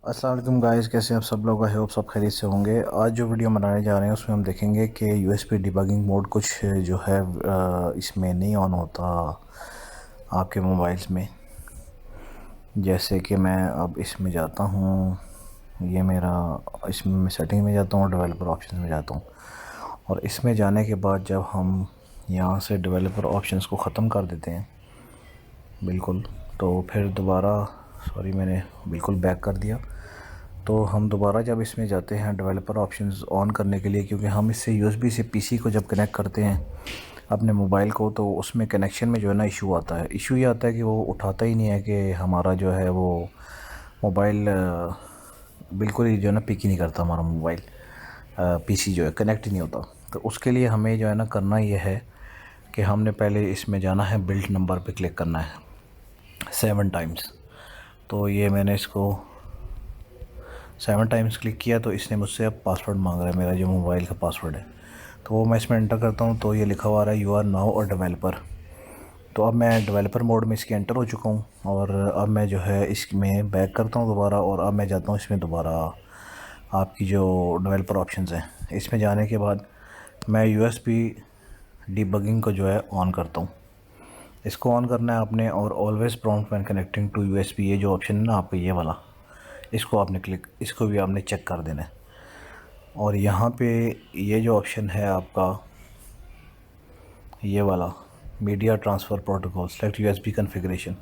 अस्सलाम वालेकुम गाइस, कैसे हैं आप सब लोग। आई होप सब खैरियत से होंगे। आज जो वीडियो बनाने जा रहे हैं उसमें हम देखेंगे कि यूएसबी डिबगिंग मोड कुछ जो है इसमें नहीं ऑन होता आपके मोबाइल्स में। जैसे कि मैं अब इसमें जाता हूँ, ये मेरा, इसमें मैं सेटिंग में जाता हूँ, डेवलपर ऑप्शन में जाता हूँ और इसमें जाने के बाद जब हम यहाँ से डेवलपर ऑप्शंस को ख़त्म कर देते हैं बिल्कुल, तो फिर दोबारा, सॉरी मैंने बिल्कुल बैक कर दिया। तो हम दोबारा जब इसमें जाते हैं डेवलपर ऑप्शंस ऑन करने के लिए, क्योंकि हम इससे यूएसबी से पीसी को जब कनेक्ट करते हैं अपने मोबाइल को, तो उसमें कनेक्शन में जो है ना इशू आता है। इशू ये आता है कि वो उठाता ही नहीं है, कि हमारा जो है वो मोबाइल बिल्कुल ही जो है ना पिक ही नहीं करता हमारा मोबाइल, पीसी जो है कनेक्ट ही नहीं होता। तो उसके लिए हमें जो है ना करना ये है कि हमने पहले इसमें जाना है, बिल्ट नंबर पे क्लिक करना है 7 टाइम्स। तो ये मैंने इसको 7 टाइम्स क्लिक किया, तो इसने मुझसे अब पासवर्ड मांग रहा है, मेरा जो मोबाइल का पासवर्ड है। तो वो मैं इसमें एंटर करता हूँ, तो ये लिखा हुआ है you are now a developer. तो अब मैं डेवलपर मोड में इसके एंटर हो चुका हूँ और अब मैं जो है इसमें बैक करता हूँ दोबारा और अब मैं जाता हूँ इसमें दोबारा आपकी जो डेवलपर ऑप्शंस हैं, इसमें जाने के बाद मैं यूएसबी डिबगिंग को जो है ऑन करता हूँ। इसको ऑन करना है आपने, और always prompt when connecting to USB, ये जो ऑप्शन है ना आपका ये वाला, इसको आपने इसको भी आपने चेक कर देना है। और यहाँ पे ये जो ऑप्शन है आपका ये वाला media transfer protocol select USB configuration,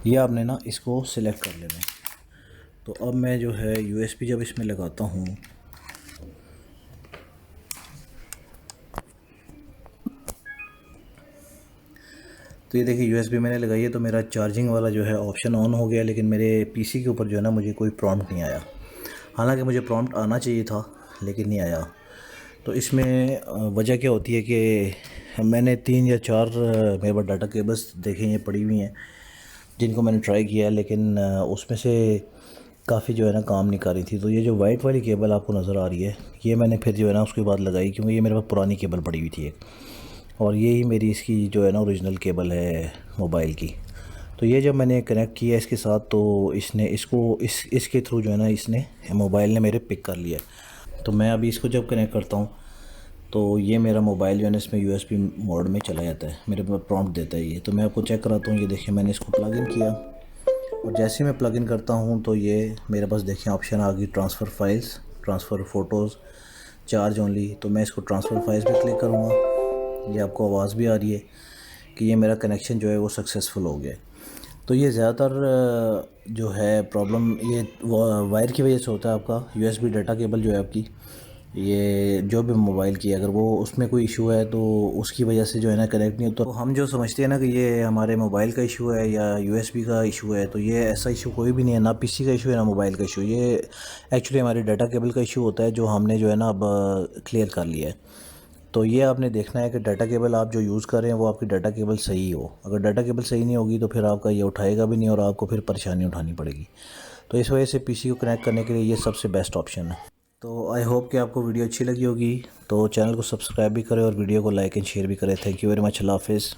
ये आपने ना इसको सिलेक्ट कर लेना है। तो अब मैं जो है यूएसबी जब इसमें लगाता हूँ, तो ये देखिए यूएसबी मैंने लगाई है, तो मेरा चार्जिंग वाला जो है ऑप्शन ऑन हो गया, लेकिन मेरे पीसी के ऊपर जो है ना मुझे कोई प्रॉम्प्ट नहीं आया। हालांकि मुझे प्रॉम्प्ट आना चाहिए था लेकिन नहीं आया। तो इसमें वजह क्या होती है कि मैंने 3 या 4 मेरे पास डाटा केबल्स देखे हैं, पड़ी हुई हैं, जिनको मैंने ट्राई किया, लेकिन उसमें से काफ़ी जो है ना काम नहीं कर रही थी। तो ये जो वाइट वाली केबल आपको नज़र आ रही है, ये मैंने फिर जो है ना उसके बाद लगाई, क्योंकि ये मेरे पास पुरानी केबल पड़ी हुई थी एक, और यही मेरी इसकी जो है ना ओरिजिनल केबल है मोबाइल की। तो ये जब मैंने कनेक्ट किया इसके साथ, तो इसने इसको इसके थ्रू जो है ना इसने मोबाइल ने मेरे पिक कर लिया। तो मैं अभी इसको जब कनेक्ट करता हूँ तो ये मेरा मोबाइल जो है ना इसमें यूएसबी मोड में चला जाता है, मेरे पास प्रॉम्प्ट देता है ये। तो मैं आपको चेक कराता हूँ, ये देखिए मैंने इसको प्लग इन किया और जैसे ही मैं प्लग इन करता हूँ तो ये मेरे पास देखिए ऑप्शन आ गई transfer files, transfer photos, charge only. तो मैं इसको ट्रांसफ़र फाइल्स पे क्लिक करूँगा, ये आपको आवाज़ भी आ रही है कि ये मेरा कनेक्शन जो है वो सक्सेसफुल हो गया। तो ये ज़्यादातर जो है प्रॉब्लम ये वायर की वजह से होता है। आपका यूएसबी डाटा केबल जो है आपकी, ये जो भी मोबाइल की, अगर वो उसमें कोई इशू है तो उसकी वजह से जो है ना कनेक्ट नहीं होता। तो हम जो समझते हैं ना कि ये हमारे मोबाइल का इशू है या यूएसबी का इशू है, तो ये ऐसा इशू कोई भी नहीं है, ना पीसी का इशू है ना मोबाइल का इशू। ये एक्चुअली हमारे डाटा केबल का इशू होता है, जो हमने जो है ना अब क्लियर कर लिया है। तो ये आपने देखना है कि डाटा केबल आप जो यूज़ कर रहे हैं वो आपकी डाटा केबल सही हो। अगर डाटा केबल सही नहीं होगी तो फिर आपका ये उठाएगा भी नहीं और आपको फिर परेशानी उठानी पड़ेगी। तो इस वजह से पीसी को कनेक्ट करने के लिए ये सबसे बेस्ट ऑप्शन है। तो आई होप कि आपको वीडियो अच्छी लगी होगी। तो चैनल को सब्सक्राइब भी करें और वीडियो को लाइक एंड शेयर भी करें। Thank you very much. अल्लाह हाफिज़।